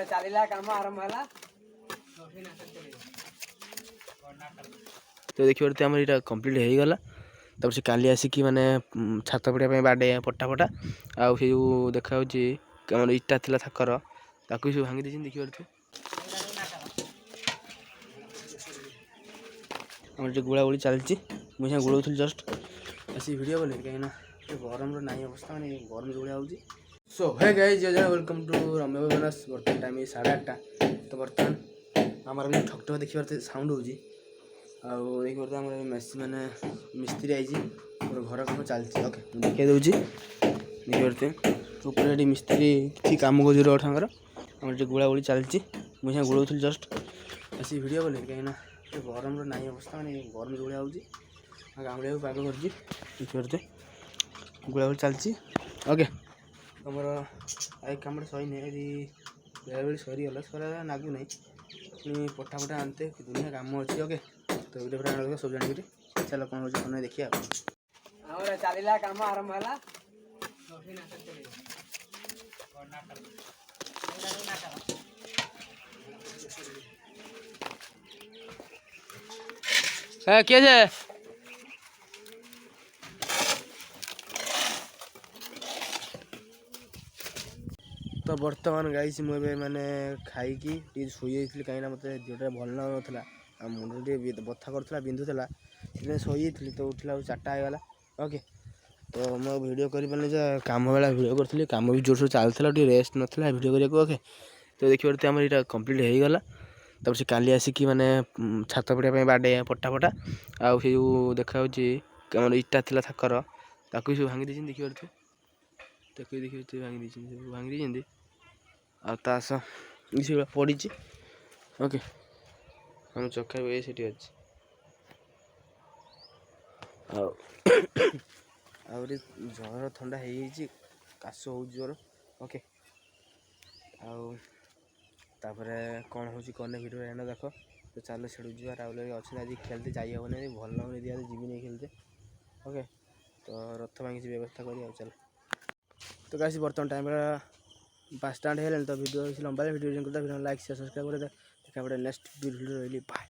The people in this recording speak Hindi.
चलिला काम आरंभ होला तो देखिए आम यहाँ कम्प्लीट हो गला तब से काली आसिकी माने छात पड़ा बाडे पट्टा पटा आउ से जो देखा इटा थी थाकर ताकू सब भांगी देखिए देखिए आम गुड़ा गुड़ी चलती मुझे गुड़ाऊल जस्ट आसी भिड बोले कहीं गरम ना अवस्था मैंने गरम जो भाया होगी सो हे गाइस जय जय वेलकम टू रम्य बनस बर्तमान टाइम 8:30 तो बर्तमान आमर ठक ठक देखिए साउंड होगी आम मेसी मैंने मिस्त्री आई घर कम चलती ओके देखिए दूसरी देखिए ऊपर मिस्त्री किसी कम कर आम गुड़ा गुड़ी चलती मुझे गुड़ाऊल जस्ट आसी भिड बोले कहीं गरम ना अवस्था मैंने गरम जो भाया होगी गाँवलिया पाग कर गुड़ा गुड़ी चलती ओके तुम आई कम सही बेले बेले सरीगला सर नागु ना पटा पटा आनते दुनिया कम अच्छी ओके तो वीडियो पूरा सब जान चलो कौन हो देखिए चलिला काम आरंभ होला किए जे तो बर्तमान गाइस मुझे मैंने खाई शोई कहीं मत देहटा भल ना मुंड बथा कर बिंधुला शोई तो उठला 4टा होगला ओके तो मैं वीडियो कर कम बेला वीडियो करी कम भी जोर सोर चलता रेस्ट नाला वीडियो करने ओके तो देखिए आम यहाँ कम्प्लीट हो गला तब से काली आसिकी माने छात पड़ा बाडे पट्टा पटा आउ से जो देखा इटा थी थाकर ताकू सब भांगी देखिए देखिए भांगी आस पड़ी ओके हम चक्का भी अच्छे जर थंडा हो काश हो जोर ओके आपर कौन हो वीडियो एना देख तो चलो छेड़ू जा राउल अच्छे आज खेलते जाइए भल लगुनि दिया जीवी नहीं खेलते ओके तो रथ भांगी व्यवस्था करी चलो तो कैसे बर्तमान टाइम 5टा है तो वीडियो लंबा वीडियो लाइक शेयर सब्सक्राइब कर देखा नेक्स्ट वीडियो रही बाय।